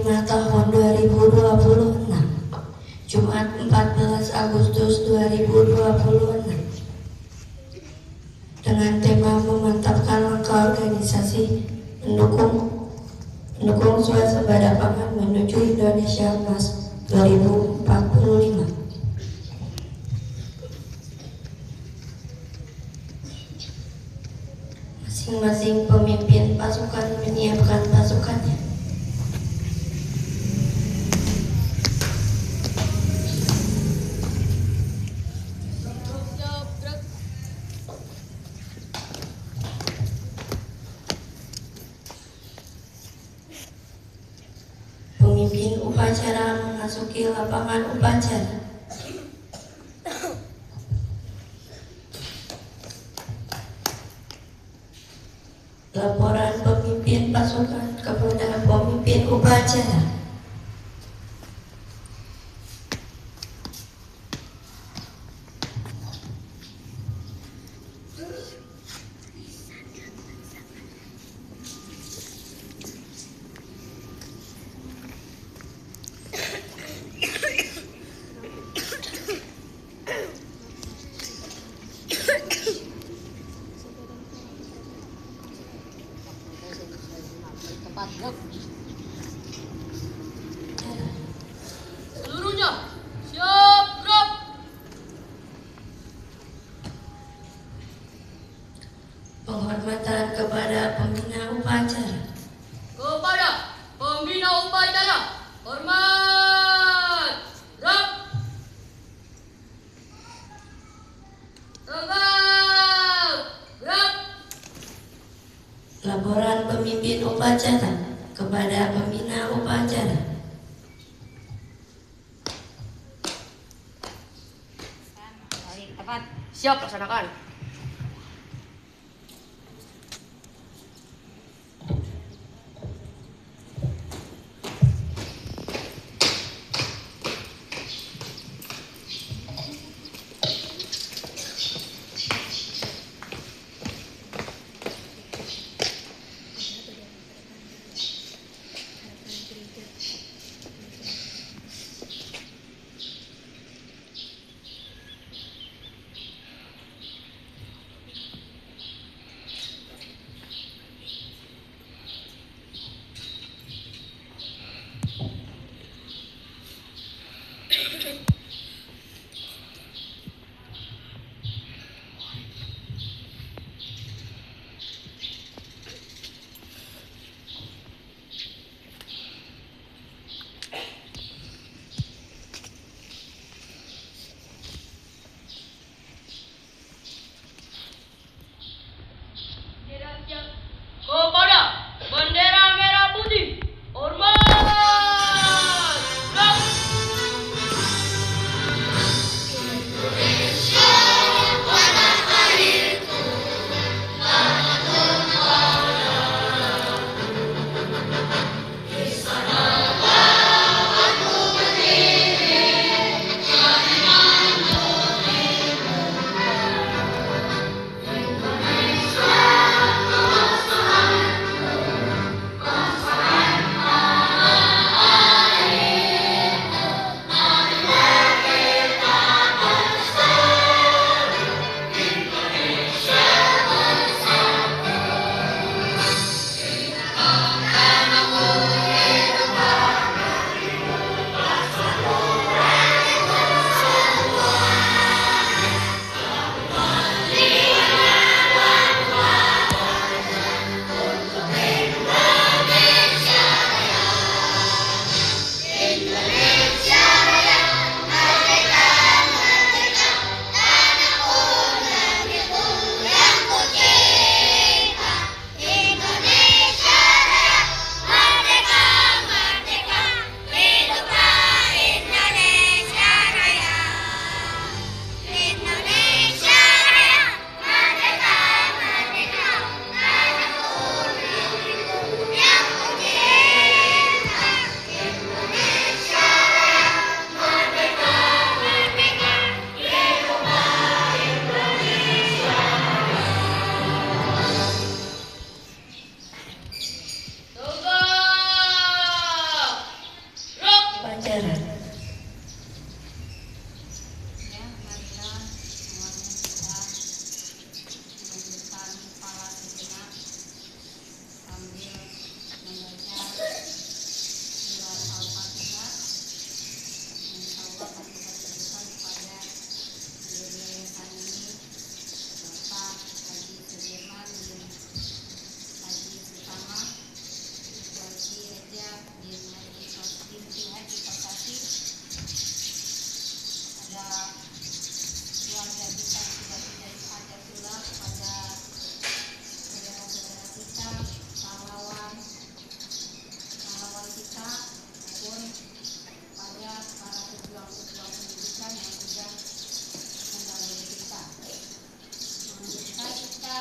5 tahun 2026, Jumat 14 Agustus 2026, dengan tema memantapkan langkah organisasi mendukung swasembada pangan menuju Indonesia Emas 2045. Masing-masing pemimpin pasukan menyiapkan pasukannya. Pemimpin upacara memasuki lapangan upacara. Laporan pemimpin pasukan kepada pemimpin upacara. Seluruhnya siap gerak. Penghormatan kepada pembina upacara. Kepada pembina upacara, hormat. Gerak. Tegak. Gerak. Laporan pemimpin upacara kepada pembina upacara. Tepat. Siap laksanakan. upacara. Ya, marilah semuanya kita menundukkan kepala sejenak sambil membaca surah Al-Fatihah. Insyaallah kami berdoa kepada yayasan ini, Bapak Haji Sudirman bin Haji Utama, Ibu Haji Eja bin Haji binti Haji Kosasi, ada keluarga kita yang sudah tidak ada pula, kepada saudara-saudara kita, pahlawan kita, maupun pada para pejuang-pejuang pendidikan yang sudah mendahului kita. Selanjutnya kita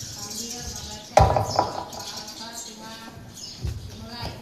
sambil membaca surah Al-Fatihah dimulai.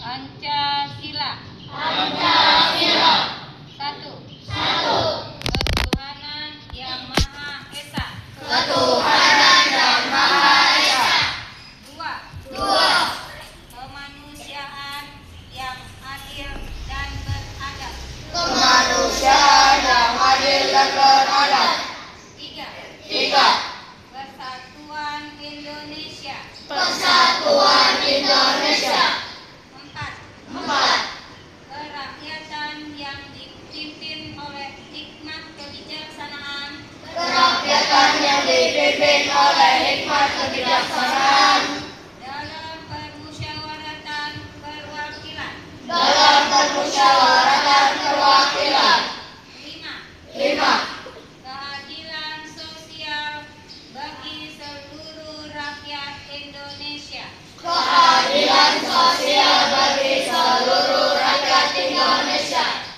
Pancasila. Pancasila. Satu. Ketuhanan yang Maha Esa. Ketuhanan yang Maha Esa. Dua. Kemanusiaan yang adil dan beradab. Kemanusiaan yang adil dan beradab. Tiga. Persatuan Indonesia. Persatuan Indonesia. Empat. Kerakyatan yang dipimpin oleh hikmat kebijaksanaan. Kerakyatan yang dipimpin oleh hikmat kebijaksanaan. Dalam permusyawaratan perwakilan. Dalam permusyawaratan perwakilan. Lima. Keadilan sosial bagi seluruh rakyat Indonesia. Keadilan sosial bagi seluruh rakyat Indonesia.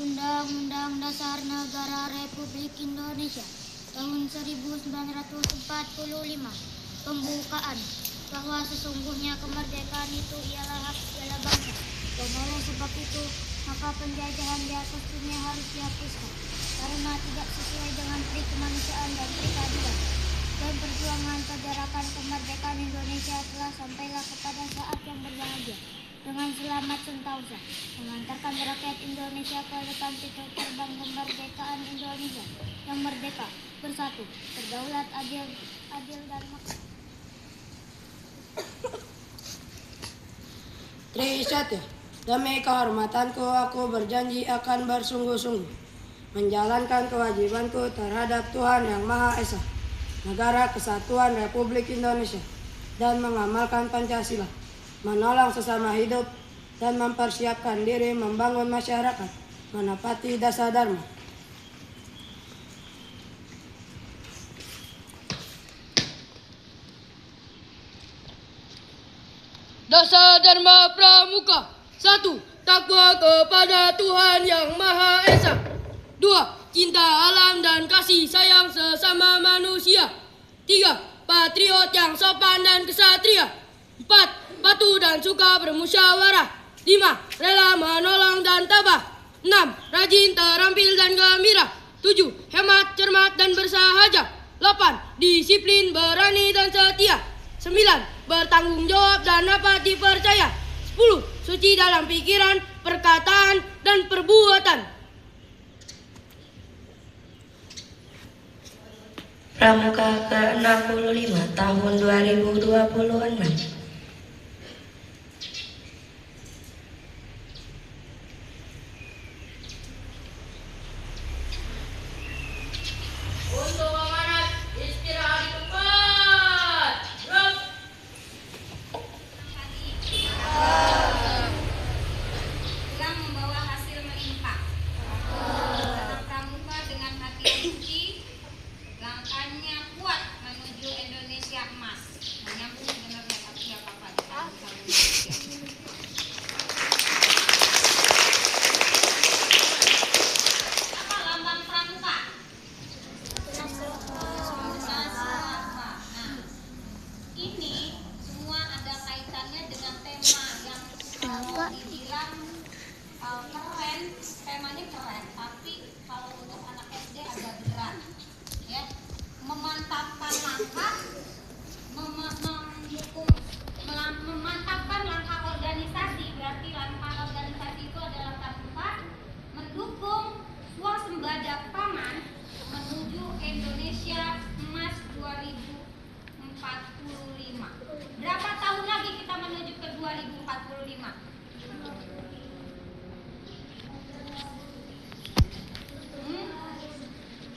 Undang-Undang Dasar Negara Republik Indonesia tahun 1945 pembukaan bahwa sesungguhnya kemerdekaan itu ialah hak segala bangsa, dan oleh sebab itu maka penjajahan di atas dunia harus dihapuskan karena tidak sesuai dengan pri kemanusiaan dan pri keadilan. Dan perjuangan pergerakan kemerdekaan Indonesia telah sampailah kepada saat yang berbahagia dengan selamat sentosa, mengantarkan rakyat Indonesia ke depan pintu terbang kemerdekaan Indonesia yang merdeka, bersatu, berdaulat, adil dan makmur. Trisatya, demi kehormatanku aku berjanji akan bersungguh-sungguh menjalankan kewajibanku terhadap Tuhan Yang Maha Esa, Negara Kesatuan Republik Indonesia, dan mengamalkan Pancasila, menolong sesama hidup, dan mempersiapkan diri membangun masyarakat menepati dasar dharma. Dasar Dharma Pramuka. 1. Takwa kepada Tuhan Yang Maha Esa. 2. Cinta alam dan kasih sayang sesama manusia. 3. Patriot yang sopan dan kesatria. 4. Patuh dan suka bermusyawarah. 5. Rela menolong dan tabah. 6. Rajin, terampil dan gembira. 7. Hemat, cermat dan bersahaja. 8. Disiplin, berani dan setia. 9. Bertanggung jawab dan dapat dipercaya. 10. Suci dalam pikiran, perkataan, dan perbuatan. Pramuka ke-65 tahun 2026. keren, tapi kalau untuk anak SD agak berat. Ya, memantapkan langkah, memantapkan langkah organisasi, berarti langkah organisasi itu adalah pramuka, mendukung swasembada pangan menuju Indonesia Emas 2045. Berapa tahun lagi kita menuju ke 2045?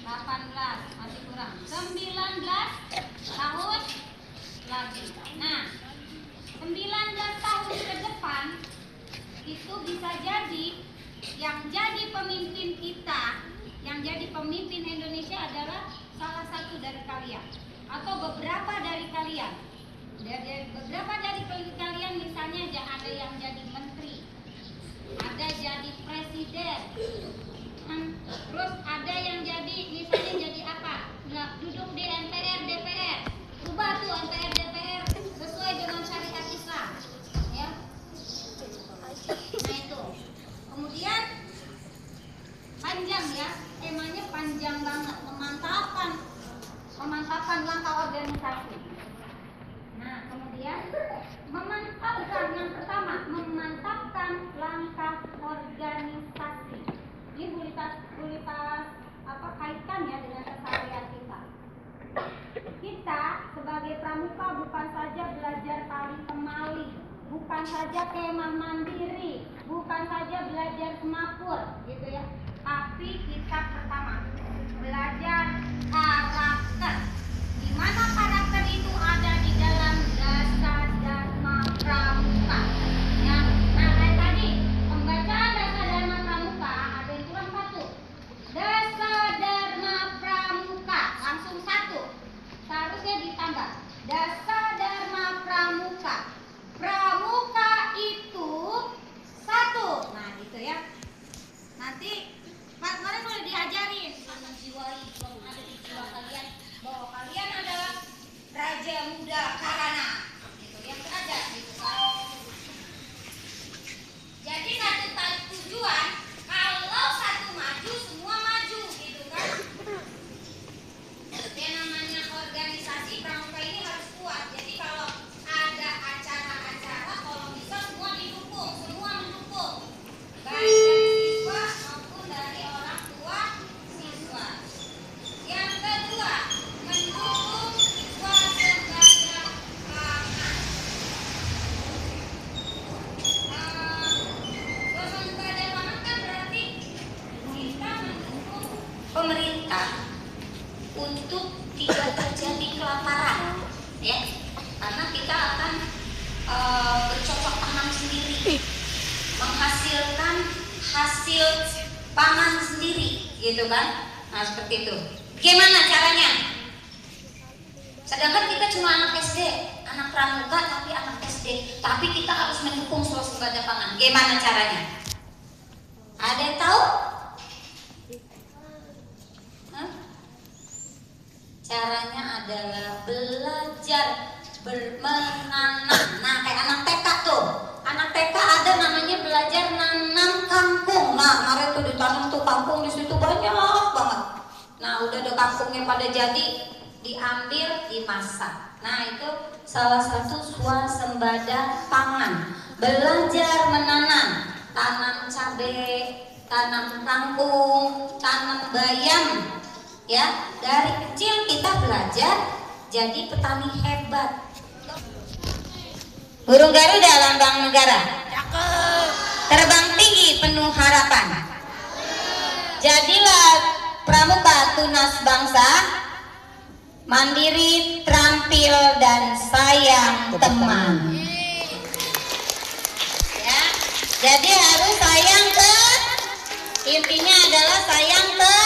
18, masih kurang 19 tahun lagi. Nah, 19 tahun ke depan itu bisa jadi yang jadi pemimpin kita, yang jadi pemimpin Indonesia adalah salah satu dari kalian atau beberapa dari kalian. Beberapa dari kalian misalnya ada yang jadi menteri, ada jadi presiden, terus ada yang jadi misalnya jadi apa? Nggak duduk di MPR DPR, ubah tuh MPR DPR sesuai dengan syariat Islam, ya. Nah itu, kemudian panjang ya, temanya panjang banget, memantapkan langkah organisasi. Nah kemudian memantapkan yang pertama, memantapkan langkah organisasi. Ini kualitas apa kaitannya dengan keseharian kita? Kita sebagai pramuka bukan saja belajar tali temali, bukan saja kemah mandiri, bukan saja belajar semapur, gitu ya. Tapi kita pertama belajar karakter. Di mana karakter itu ada di dalam dasar dharma pramuka. Ya, nah kayak tadi pembacaan dasar dharma pramuka ada yang kurang satu. Dasar dharma pramuka langsung satu. Seharusnya ditambah dasar dharma pramuka. Pramuka itu satu. Nah gitu ya. Nanti kemarin udah diajarin sama jiwai, belum ada di jiwa kalian bahwa kalian adalah raja muda Karana. Gitu yang ada gitu kan. Jadi satu tujuan, kalau satu maju semua maju gitu kan. Yang namanya organisasi pramuka ini harus kuat. Jadi kalau ada acara-acara, kalau bisa semua didukung, semua mendukung. Baik dari siswa maupun dari orang tua siswa. Yang kedua, mendukung swasembada pangan. Swasembada pangan kan berarti kita mendukung pemerintah untuk tidak terjadi kelaparan, ya, karena kita akan bercocok tanam sendiri, menghasilkan hasil pangan sendiri, gitu kan? Nah seperti itu. Gimana caranya? Sedangkan kita cuma anak SD, anak pramuka tapi anak SD, tapi kita harus mendukung swasembada pangan. Gimana caranya? Ada yang tahu? Hah? Caranya adalah belajar menanam. Nah kayak anak TK tuh, anak TK ada namanya belajar nanam kangkung. Nah kemarin tuh ditanam tuh kangkung di situ banyak banget. Nah udah ada kangkungnya pada jadi, diambil dimasak. Nah itu salah satu swasembada pangan. Belajar menanam, tanam cabai, tanam kangkung, tanam bayam. Ya, dari kecil kita belajar jadi petani hebat. Burung Garuda lambang negara. Terbang tinggi penuh harapan. Jadilah pramuka tunas bangsa, mandiri, terampil dan sayang teman. Ya, jadi harus sayang ke, intinya adalah sayang ke.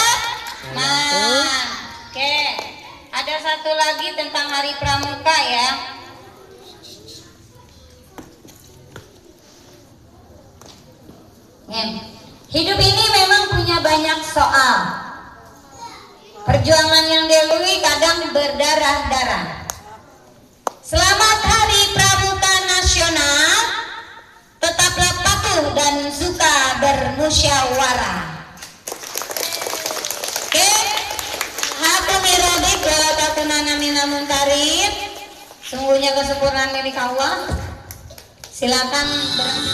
Nah, oke. Ada satu lagi tentang Hari Pramuka ya. Hidup ini memang punya banyak soal. Perjuangan yang dilalui kadang berdarah-darah. Selamat Hari Pramuka Nasional. Tetaplah patuh dan suka bermusyawarah. Muntarid, sungguhnya kesempurnaan milik Allah. Silakan Bawa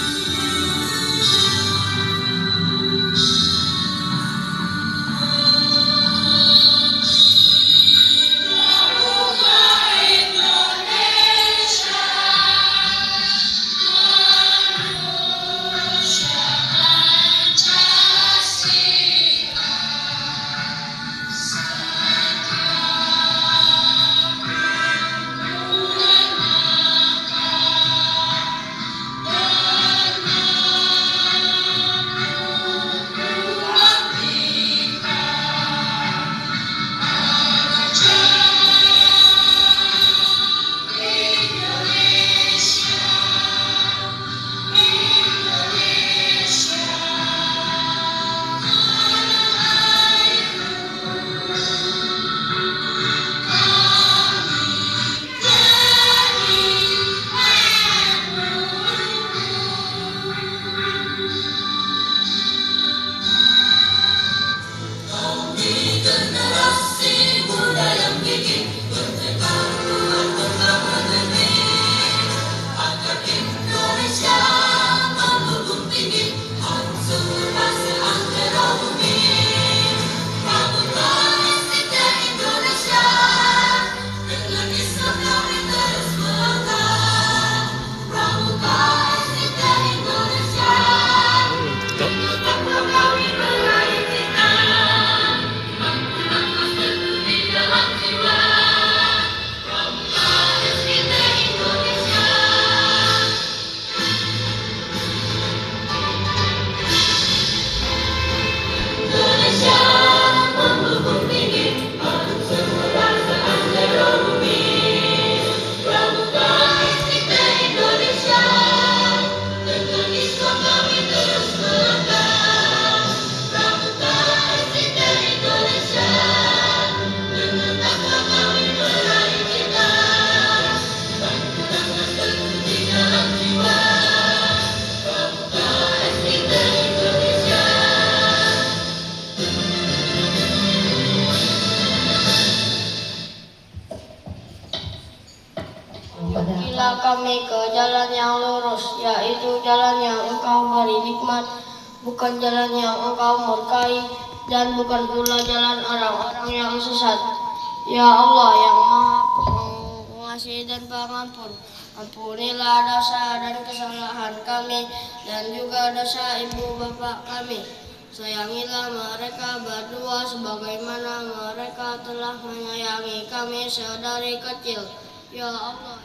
kami ke jalan yang lurus, yaitu jalan yang Engkau beri nikmat, bukan jalan yang Engkau murkai, dan bukan pula jalan orang-orang yang sesat. Ya Allah yang Maha Pengasih dan Pengampun, ampunilah dosa dan kesalahan kami, dan juga dosa ibu bapak kami. Sayangilah mereka berdua sebagaimana mereka telah menyayangi kami sedari kecil. Ya Allah.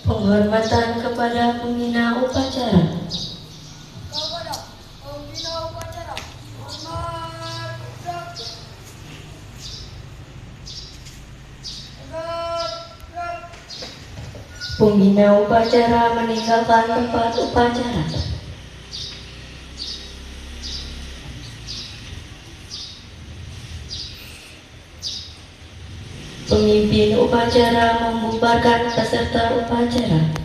Penghormatan kepada pembina upacara. Pembina upacara meninggalkan tempat upacara. Pemimpin upacara membubarkan peserta upacara.